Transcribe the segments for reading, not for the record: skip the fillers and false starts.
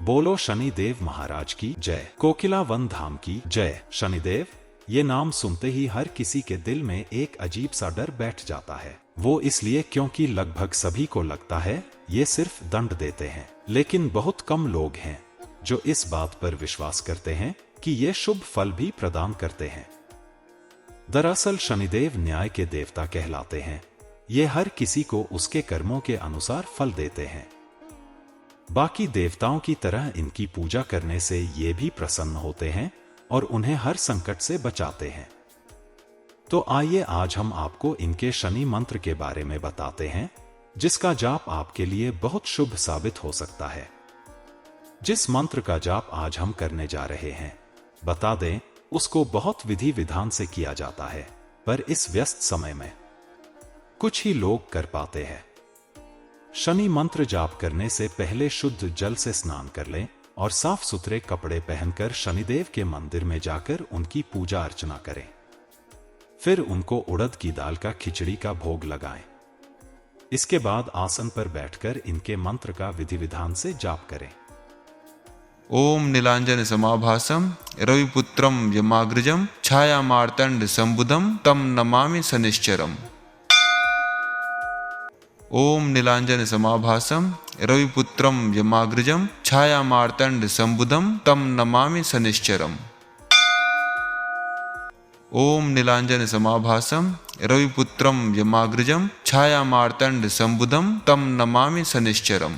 बोलो शनिदेव महाराज की जय। कोकिला वन धाम की जय। शनिदेव ये नाम सुनते ही हर किसी के दिल में एक अजीब सा डर बैठ जाता है। वो इसलिए क्योंकि लगभग सभी को लगता है ये सिर्फ दंड देते हैं, लेकिन बहुत कम लोग हैं जो इस बात पर विश्वास करते हैं कि ये शुभ फल भी प्रदान करते हैं। दरअसल शनिदेव न्याय के देवता कहलाते हैं। ये हर किसी को उसके कर्मों के अनुसार फल देते हैं। बाकी देवताओं की तरह इनकी पूजा करने से ये भी प्रसन्न होते हैं और उन्हें हर संकट से बचाते हैं। तो आइए आज हम आपको इनके शनि मंत्र के बारे में बताते हैं, जिसका जाप आपके लिए बहुत शुभ साबित हो सकता है। जिस मंत्र का जाप आज हम करने जा रहे हैं, बता दें, उसको बहुत विधि विधान से किया जाता है, पर इस व्यस्त समय में कुछ ही लोग कर पाते हैं। शनि मंत्र जाप करने से पहले शुद्ध जल से स्नान कर लें और साफ सुथरे कपड़े पहनकर शनिदेव के मंदिर में जाकर उनकी पूजा अर्चना करें। फिर उनको उड़द की दाल का खिचड़ी का भोग लगाएं। इसके बाद आसन पर बैठकर इनके मंत्र का विधि विधान से जाप करें। ओम नीलांजन समाभासम रविपुत्रम यमाग्रजम छाया मार्तंड संबुधम तम नमामि शनिश्चरम। ओम नीलांजन समाभासम रविपुत्रम यमाग्रजम छाया मार्तंड संबुधम तम नमामि शनिश्चरम। ओम नीलांजन समाभासम रविपुत्रम यमाग्रजम छाया मार्तंड संबुधम तम नमामि शनिश्चरम।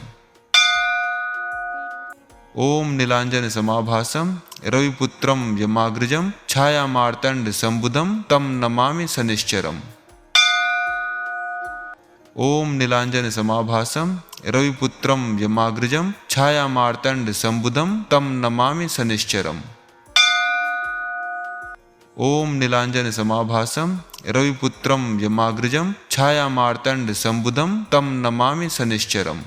ओम नीलांजन समाभासम रविपुत्रम यमाग्रजम छाया मार्तंड संबुधम तम नमामि शनिश्चरम। ओम नीलांजन समाभासम रविपुत्रम यमाग्रजम छाया मार्तंड संबुधम तम नमामि शनिश्चरम। ओम नीलांजन समाभासम रविपुत्रम यमाग्रजम छाया मार्तंड संबुधम तम नमामि शनिश्चरम।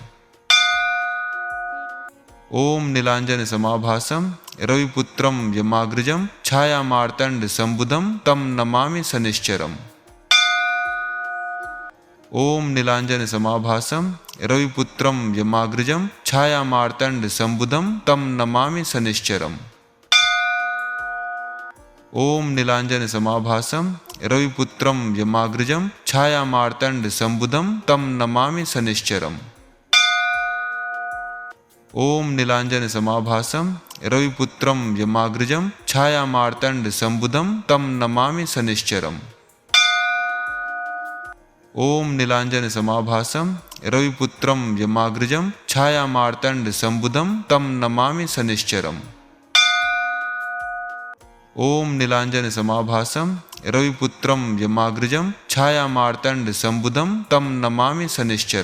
ओम नीलांजन समाभासम रविपुत्रम यमाग्रजम छाया मार्तंड संबुधम तम नमामि शनिश्चरम। ओम नीलांजन समाभासम रविपुत्रम यमाग्रजम छाया मार्तंड संबुधम तम नमामि शनिश्चरम। ओम नीलांजन समाभासम रविपुत्रम यमाग्रजम छाया मार्तंड संबुधम तम नमामि शनिश्चरम। ओम नीलांजन समाभासम रविपुत्रम यमाग्रजम छाया मार्तंड संबुधम तम नमामि शनिश्चरम। ओम नीलांजन समाभासम रविपुत्रम यमाग्रजम छाया मार्तंड संबुधम तम नमामि शनिश्चरम। ओम नीलांजन समाभासम रविपुत्रम यमाग्रजम छाया मार्तंड संबुधम तम नमामि शनिश्चरम।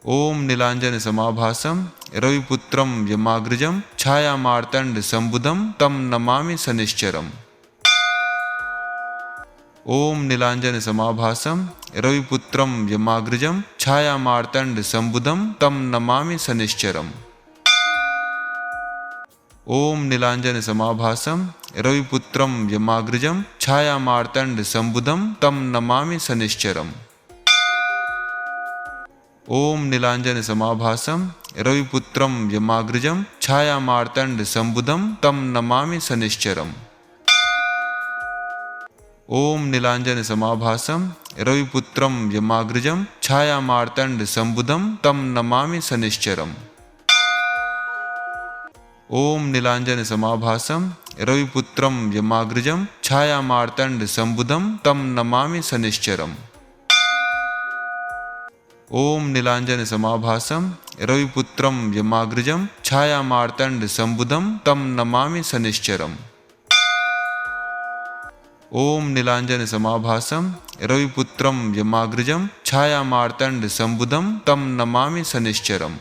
ओम नीलांजन समाभासम रविपुत्रम यमाग्रजम छाया मार्तंड संबुधम तम नमामि शनिश्चरम। ओम नीलांजन समाभासम रविपुत्रम यमाग्रजम छाया मार्तंड संबुधम तम नमामि शनिश्चरम। ओम नीलांजन समाभासम रविपुत्रम यमाग्रजम छाया मार्तंड संबुधम तम नमामि शनिश्चरम। ओम नीलांजन समाभासम रविपुत्रम यमाग्रजम छाया मार्तंड संबुधम तम नमामि शनिश्चरम। ओम नीलांजन समाभासम रविपुत्रम यमाग्रजम छाया मार्तंड संबुधम तम नमामि शनिश्चरम। ओम नीलांजन समाभासम रविपुत्रम यमाग्रजम छाया मार्तंड संबुधम तम नमामि शनिश्चरम। ओम नीलांजन समाभासम रविपुत्रम यमाग्रजम छाया मार्तंड संबुधम तम नमामि शनिश्चरम। ओम नीलांजन समाभासम रविपुत्रम यमाग्रजम छाया मार्तंड संबुधम तम नमामि शनिश्चरम।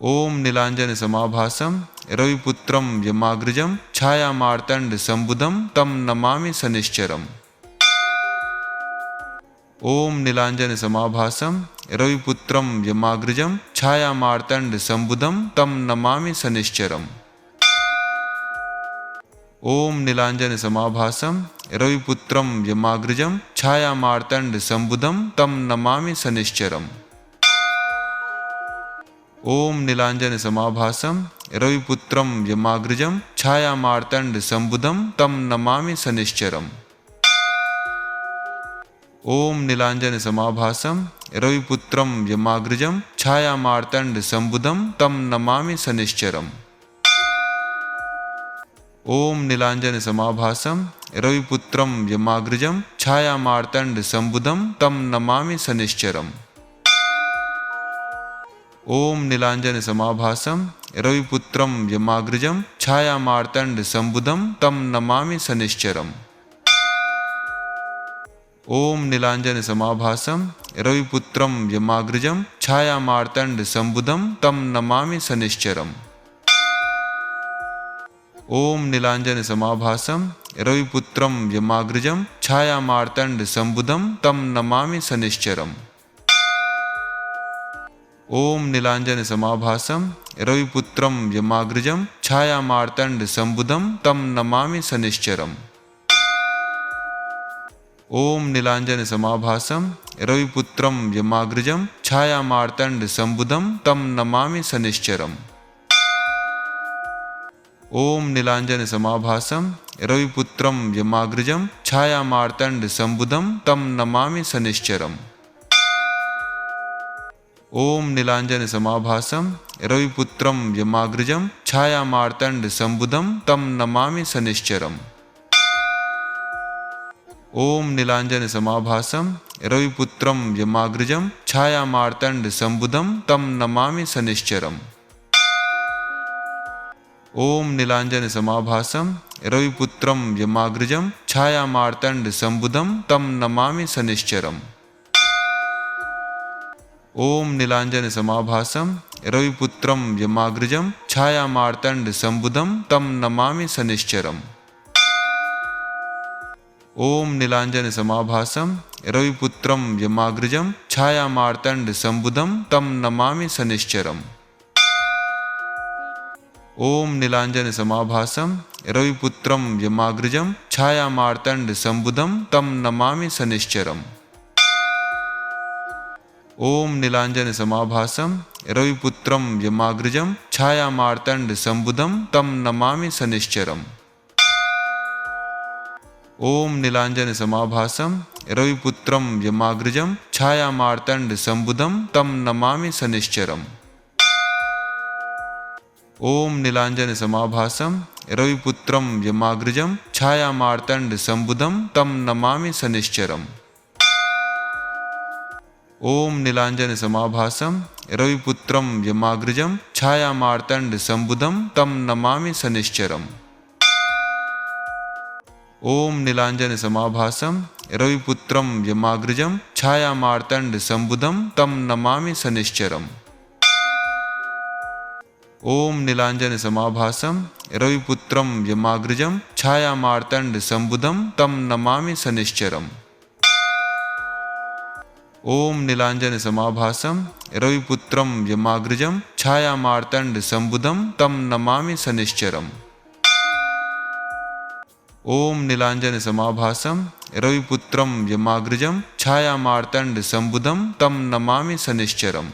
ओम नीलांजन समाभासम रविपुत्रम यमाग्रजम छाया मार्तंड संबुधम तम नमामि शनिश्चरम। ओम नीलांजन समाभासम रविपुत्रम यमाग्रजम छाया मार्तंड संबुधम तम नमामि शनिश्चरम। ओम नीलांजन समाभासम रविपुत्रम यमाग्रजम छाया मार्तंड संबुधम तम नमामि शनिश्चरम। ओम नीलांजन समाभासम रविपुत्रम यमाग्रजम छायामार्तंड संबुधम तम नमामि शनिश्चरम। ओम नीलांजन समाभासम रविपुत्रम यमाग्रजम छायामार्तंड संबुधम तम नमामि शनिश्चरम। ओम नीलांजन समाभासम रविपुत्रम यमाग्रजम छायामार्तंड संबुधम तम नमामि शनिश्चरम। ओम नीलांजन समाभासम रविपुत्रम यमाग्रजम छायामार्तंड संबुधम तम नमामि शनिश्चरम। ओम नीलांजन समाभासम रविपुत्रम यमाग्रजम छायामार्तंड संबुधम तम नमामि शनिश्चरम। ओम नीलांजन समाभासम रविपुत्रम यमाग्रजम छायामार्तंड संबुधम तम नमामि शनिश्चरम। ओम नीलांजन समाभासम रविपुत्रम यमाग्रजम छायामार्तंड संबुधम तम नमामि शनिश्चरम। ओम नीलांजन समाभासम रविपुत्रम यमाग्रजम छायामार्तंड संबुधम तम नमामि शनिश्चरम। ओम नीलांजन समाभासम रविपुत्रम यमाग्रजम छायामार्तंड संबुधम तम नमामि शनिश्चरम। ओम नीलांजन समाभासम रविपुत्रम यमाग्रजम छायामार्तंड संबुधम तम नमामि शनिश्चरम। ओम नीलांजन समाभासम रविपुत्रम यमाग्रजम छायामार्तंड संबुधम तम नमामि शनिश्चरम। ओम नीलांजन समाभासम रविपुत्रम यमाग्रजम छायामार्तंड संबुधम तम नमामि शनिश्चरम। ओम नीलांजन समाभासम रविपुत्रम यमाग्रजम छायामार्तंड संबुधम तम नमामि शनिश्चरम। ओम नीलांजन समाभासम रविपुत्रम यमाग्रजम छायामार्तंड संबुधम तम नमामि शनिश्चरम। ओम नीलांजन समाभासम रविपुत्रम यमाग्रजम छायामार्तंड संबुधम तम नमामि शनिश्चरम। ओम नीलांजन समाभासम रविपुत्रम यमाग्रजम छायामार्तंड संबुधम तम नमामि शनिश्चरम। ओम नीलांजन समाभासम रविपुत्रम यमाग्रजम छायामार्तंड संबुधम तम नमामि शनिश्चरम। ओम नीलांजन समाभासम रविपुत्रम यमाग्रजम छायामार्तंड संबुधम तम नमामि शनिश्चरम। ओम नीलांजन समाभासम रविपुत्रम यमाग्रजम छायामार्तंड संबुधम तम नमामि शनिश्चरम। ओम नीलांजन समाभासम रविपुत्रम यमाग्रजम छायामार्तंड संबुधम तम नमामि शनिश्चरम। ओम नीलांजन समाभासम रविपुत्रम यमाग्रजम छायामार्तंड संबुधम तम नमामि शनिश्चरम। ओम नीलांजन समाभासम रविपुत्रम यमाग्रजम छायामार्तंड संबुधम तम नमामि शनिश्चरम। ओम नीलांजन समाभासम रविपुत्रम यमाग्रजम छायामार्तंड संबुधम तम नमामि शनिश्चरम।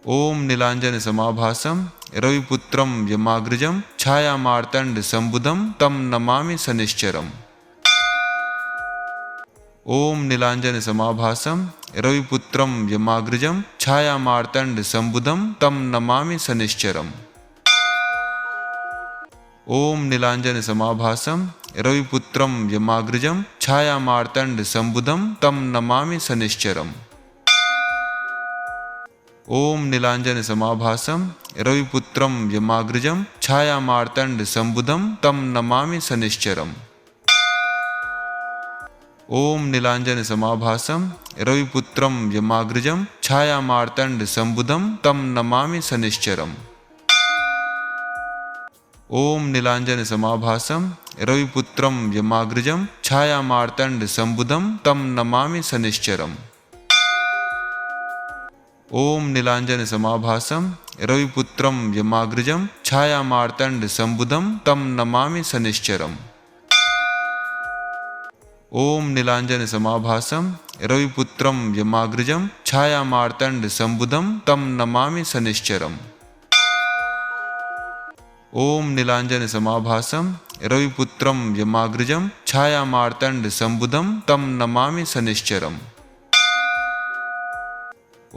ओम नीलांजन समाभासम रविपुत्रम यमाग्रजम छायामार्तंड संबुधम तम नमामि शनिश्चरम। ओम नीलांजन समाभासम रविपुत्रम यमाग्रजम छायामार्तंड संबुधम तम नमामि शनिश्चरम। ओम नीलांजन समाभासम रविपुत्रम यमाग्रजम छायामार्तंड संबुधम तम नमामि शनिश्चरम। ओम नीलांजन समाभासम रविपुत्रम यमाग्रजम छायामार्तंड संबुधम तम नमामि शनिश्चरम। ओम नीलांजन समाभासम रविपुत्रम यमाग्रजम छायामार्तंड संबुधम तम नमामि शनिश्चरम। ओम नीलांजन समाभासम रविपुत्रम यमाग्रजम छायामार्तंड संबुधम तम नमामि शनिश्चरम। ओम नीलांजन समाभासम रविपुत्रम यमाग्रजम छायामार्तंड संबुधम तम नमामि शनिश्चरम। ओम नीलांजन समाभासम रविपुत्रं यमाग्रजं छायामार्तण्डसम्बुधं तं नमामि शनिश्चरम्। ॐ नीलाञ्जनसमाभासं रविपुत्रं यमाग्रजं छायामार्तण्डसम्बुधं तं नमामि शनिश्चरम्।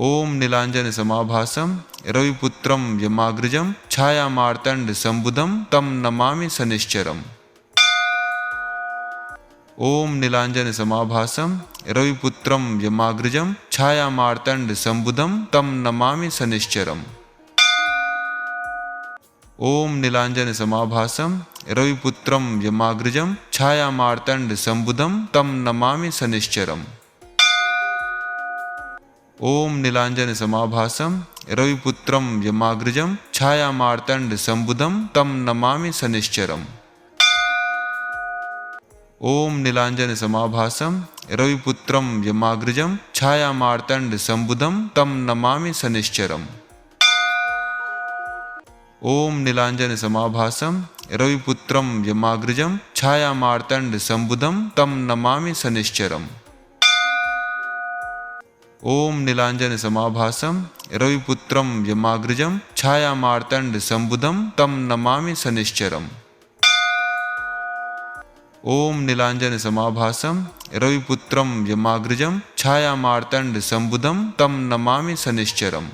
ॐ नीलाञ्जनसमाभासं रविपुत्रं यमाग्रजं छायामार्तण्डसम्बुधं तं नमामि शनिश्चरम्। ॐ नीलाञ्जनसमाभासं रविपुत्रं यमाग्रजं छायामार्तण्डसम्बुधं तं नमामि शनिश्चरम्। ॐ नीलाञ्जनसमाभासं रविपुत्रं यमाग्रजं छायामार्तण्डसम्बुधं तं नमामि शनिश्चरम्। ॐ नीलाञ्जनसमाभासं रविपुत्रं यमाग्रजं छायामार्तण्डसम्बुधं तं नमामि शनिश्चरम्। ॐ नीलाञ्जनसमाभासं रविपुत्रं यमाग्रजं छायामार्तण्डसम्बुधं तं नमामि शनिश्चरम्। ॐ नीलाञ्जनसमाभासं रविपुत्रं यमाग्रजं छायामार्तण्डसम्बुधं तं नमामि शनिश्चरम्। ॐ नीलाञ्जनसमाभासं रविपुत्रं यमाग्रजं छायामार्तण्डसम्बुधं तं नमामि शनिश्चरम्। ॐ नीलाञ्जनसमाभासं रविपुत्रं यमाग्रजं छायामार्तण्डसम्बुधं तं नमामि शनिश्चरम्।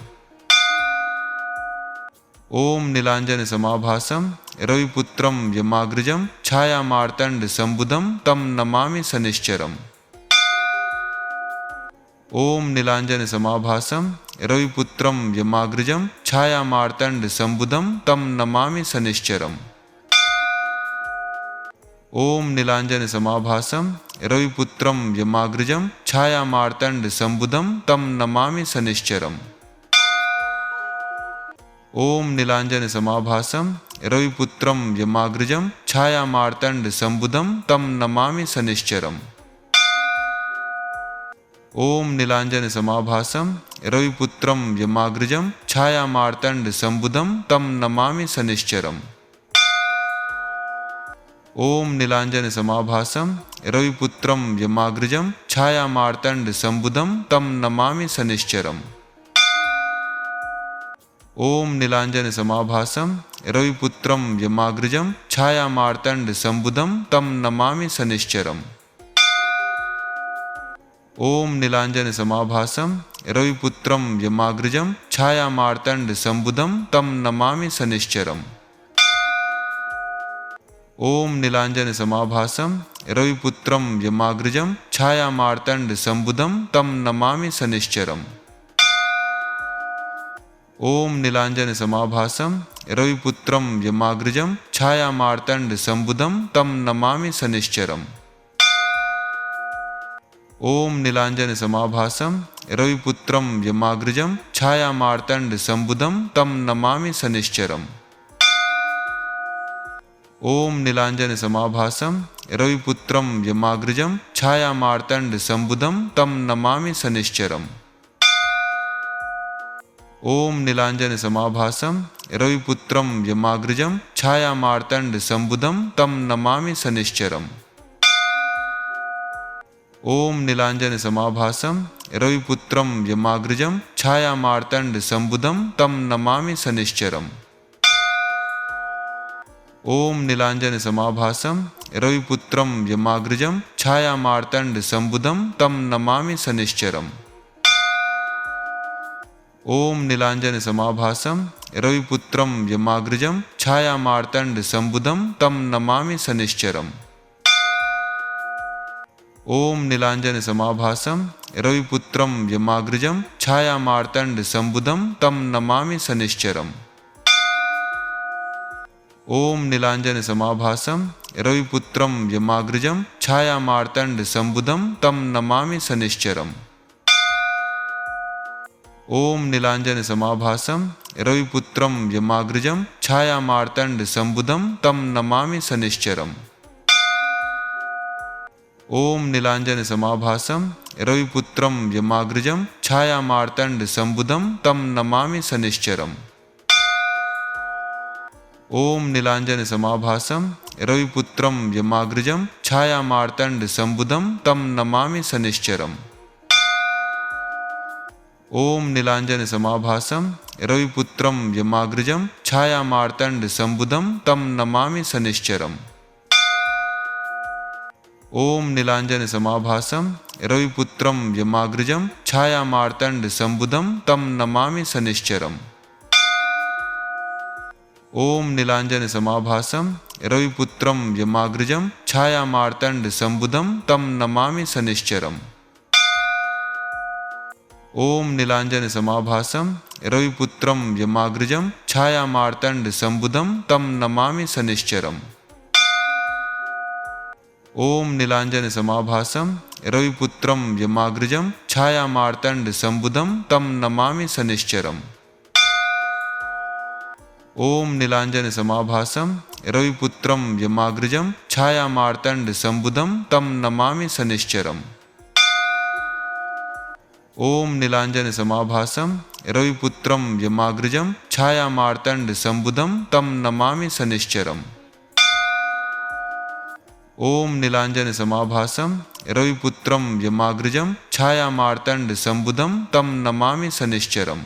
ॐ नीलाञ्जनसमाभासं रविपुत्रं यमाग्रजं छायामार्तण्डसम्बुधं तं नमामि शनिश्चरम्। ॐ नीलाञ्जनसमाभासं रविपुत्रं यमाग्रजं छायामार्तण्डसम्बुधं तं नमामि शनिश्चरम्। ॐ नीलाञ्जनसमाभासं रविपुत्रं यमाग्रजं छायामार्तण्डसम्बुधं तं नमामि शनिश्चरम्। ॐ नीलाञ्जनसमाभासं रविपुत्रं यमाग्रजं छायामार्तण्डसम्बुधं तं नमामि शनिश्चरम्। ॐ नीलाञ्जनसमाभासं रविपुत्रं यमाग्रजं छायामार्तण्डसम्बुधं तं नमामि शनिश्चरम्। ॐ नीलाञ्जनसमाभासं रविपुत्रं यमाग्रजं छायामार्तण्डसम्बुधं तं नमामि शनिश्चरम्। ॐ नीलाञ्जनसमाभासं रविपुत्रं यमाग्रजं छायामार्तण्डसम्बुधं तं नमामि शनिश्चरम्। ॐ नीलाञ्जनसमाभासं रविपुत्रं यमाग्रजं छायामार्तण्डसम्बुधं तं नमामि शनिश्चरम्। ॐ नीलाञ्जनसमाभासं रविपुत्रं यमाग्रजं छायामार्तण्डसम्बुधं तं नमामि शनिश्चरम्। ॐ नीलाञ्जनसमाभासं रविपुत्रं यमाग्रजं छायामार्तण्डसम्बुधं तं नमामि शनिश्चरम्। ॐ नीलाञ्जनसमाभासं रविपुत्रं यमाग्रजं छायामार्तण्डसम्बुधं तं नमामि शनिश्चरम्। ॐ नीलाञ्जनसमाभासं रविपुत्रं यमाग्रजं छायामार्तण्डसम्बुधं तं नमामि शनिश्चरम्। ॐ नीलाञ्जनसमाभासं रविपुत्रं यमाग्रजं छायामार्तण्डसम्बुधं तं नमामि शनिश्चरम्। ॐ नीलाञ्जनसमाभासं रविपुत्रं यमाग्रजं छायामार्तण्डसम्बुधं तं नमामि शनिश्चरम्। ॐ नीलाञ्जनसमाभासं रविपुत्रं यमाग्रजं छायामार्तण्डसम्बुधं तं नमामि शनिश्चरम्। ॐ नीलाञ्जनसमाभासं रविपुत्रं यमाग्रजं छायामार्तण्डसम्बुधं तं नमामि शनिश्चरम्। ॐ नीलाञ्जनसमाभासं रविपुत्रं यमाग्रजं छायामार्तण्डसम्बुधं तं नमामि शनिश्चरम्। ॐ नीलाञ्जनसमाभासं रविपुत्रं यमाग्रजं छायामार्तण्डसम्बुधं तं नमामि शनिश्चरम्। ॐ नीलाञ्जनसमाभासं रविपुत्रं यमाग्रजं छायामार्तण्डसम्बुधं तं नमामि शनिश्चरम्। ॐ नीलाञ्जनसमाभासं रविपुत्रं यमाग्रजं छायामार्तण्डसम्बुधं तं नमामि शनिश्चरम्। ॐ नीलाञ्जनसमाभासं रविपुत्रं यमाग्रजं छायामार्तण्डसम्बुधं तं नमामि शनिश्चरम्। ओम नीलांजन समाभासम रविपुत्रम यमाग्रजम छायामार्तंड संबुधम तम नमामि शनिश्चरम। ओम नीलांजन समाभासम रविपुत्रम यमाग्रजम छायामार्तंड संबुधम तम नमामि शनिश्चरम। ओम नीलांजन समाभासम रविपुत्रम यमाग्रजम छायामार्तंड संबुधम तम नमामि शनिश्चरम। ओम नीलांजन समाभासम रविपुत्रम यमाग्रजम छायामार्तंड संबुधम तम नमामि शनिश्चरम। ओम नीलांजन समाभासम रविपुत्रम यमाग्रजम छायामार्तंड संबुधम तम नमामि शनिश्चरम। ओम नीलांजन समाभासम रविपुत्रम यमाग्रजम छायामार्तंड संबुधम तम नमामि शनिश्चरम। ओम नीलांजन समाभासम रविपुत्रम यमाग्रजम छायामार्तंड संबुधम तम नमामि शनिश्चरम। ओम नीलांजन समाभासम रविपुत्रम यमाग्रजम छायामार्तंड संबुधम तम नमामि शनिश्चरम।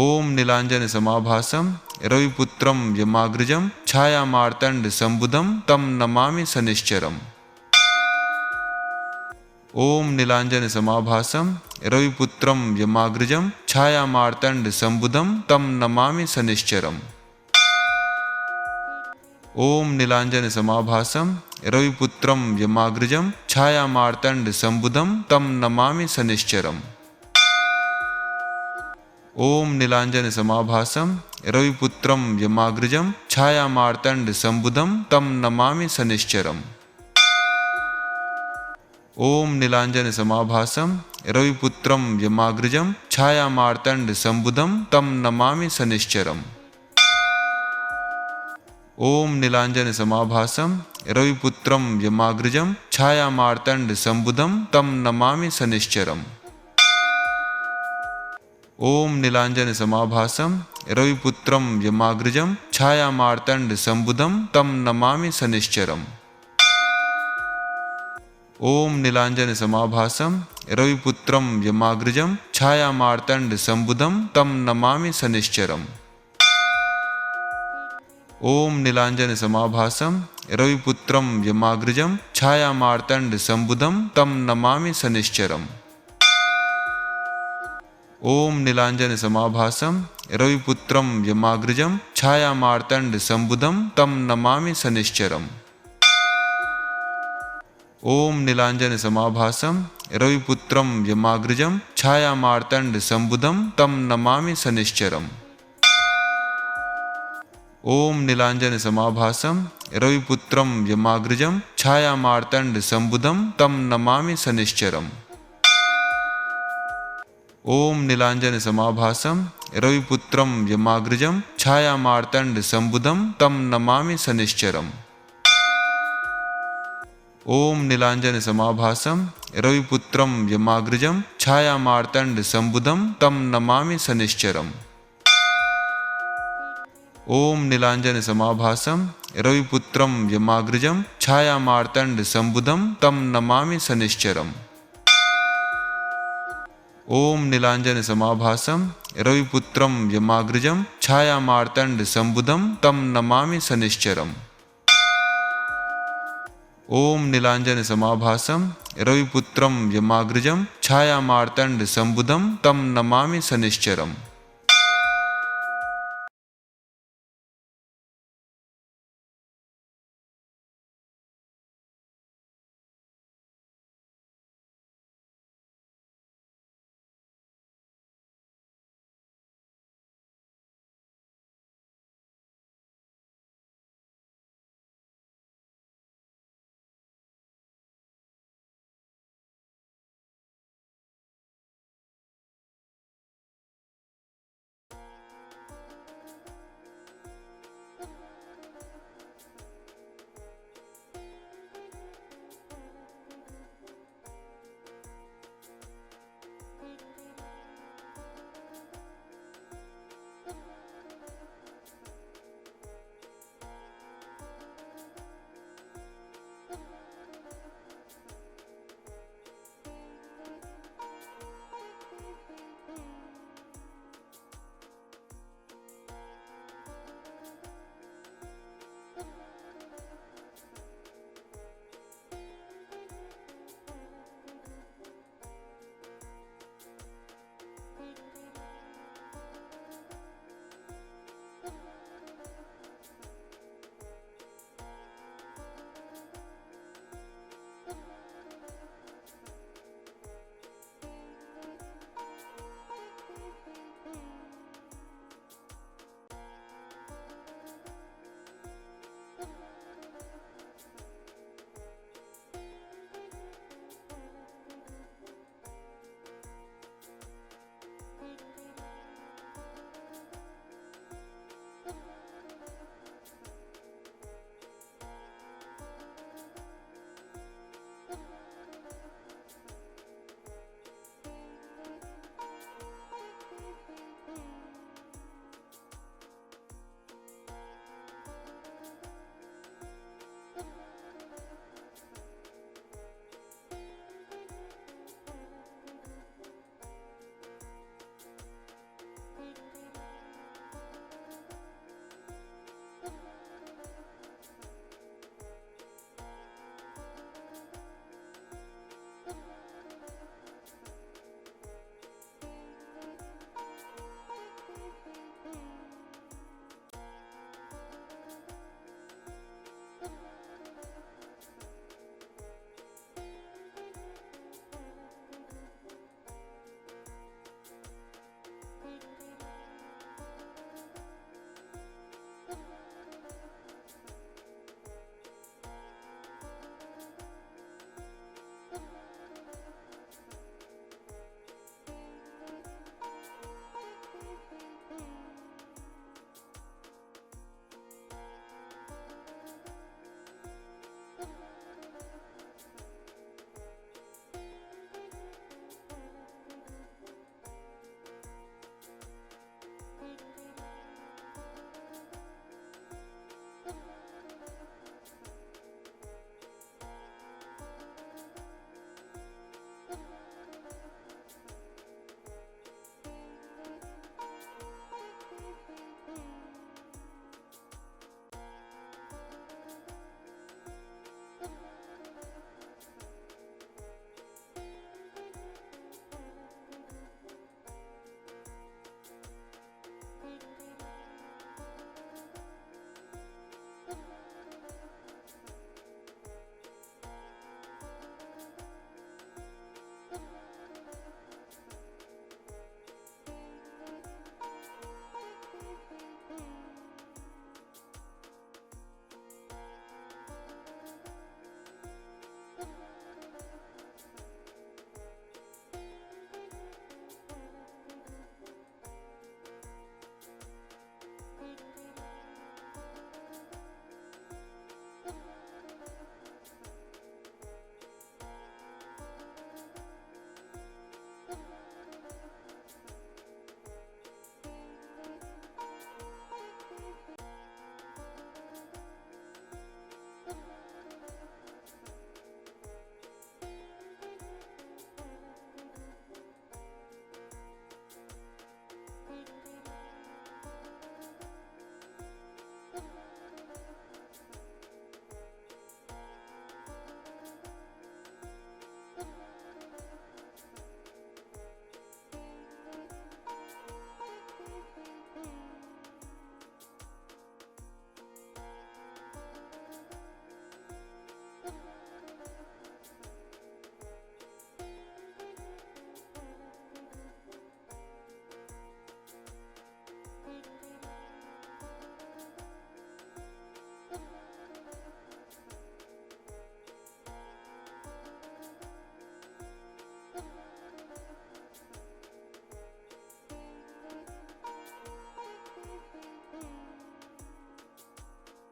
ओम नीलांजन समाभासम रविपुत्रम यमाग्रजम छायामार्तंड संबुधम तम नमामि शनिश्चरम। ओम नीलांजन समाभासम रविपुत्रम यमाग्रजम छायामार्तंड संबुधम तम नमामि शनिश्चरम। ओम नीलांजन समाभासम रविपुत्रम यमाग्रजम छायामार्तंड संबुधम तम नमामि शनिश्चरम। ओम नीलांजन समाभासम रविपुत्रम यमाग्रजम छायामार्तंड संबुधम तम नमामि शनिश्चरम। ओम नीलांजन समाभासम रविपुत्रम यमाग्रजम छायामार्तंड संबुधम तम नमामि शनिश्चरम। ओम नीलांजन समाभासम रविपुत्रम यमाग्रजम छायामार्तंड संबुधम तम नमामि शनिश्चरम। ओम नीलांजन समाभासम रविपुत्रम यमाग्रजम छायामार्तंड संबुधम तम नमामि शनिश्चरम। ओम नीलांजन समाभासम रविपुत्रम यमाग्रजम छायामार्तंड संबुधम तम नमामि शनिश्चरम। ओम नीलांजन समाभासम रविपुत्रम यमाग्रजम छायामार्तंड संबुधम तम नमामि शनिश्चरम। ओम नीलांजन समाभासम रविपुत्रम यमाग्रजम छायामार्तंड संबुधम तम नमामि शनिश्चरम। ओम नीलांजन समाभासम रविपुत्रम यमाग्रजम छायामार्तंड संबुधम तम नमामि शनिश्चरम। ओम नीलांजन समाभासम रविपुत्रम यमाग्रजम छायामार्तंड संबुधम तम नमामि शनिश्चरम। ओम नीलांजन समाभासम रविपुत्रम यमाग्रजम छायामार्तंड संबुधम तम नमामि शनिश्चरम। ओम नीलांजन समाभासम रविपुत्रम यमाग्रजम छायामार्तंड संबुधम तम नमामि शनिश्चरम। ओम नीलांजन समाभासम रविपुत्रम यमाग्रजम छायामार्तंड संबुधम तम नमामि शनिश्चरम। ओम नीलांजन समाभासम रविपुत्रम यमाग्रजम छायामार्तंड संबुधम तम नमामि शनिश्चरम। ओम नीलांजन समाभासम रविपुत्रम यमाग्रजम छायामार्तंड संबुधम तम नमामि शनिश्चरम।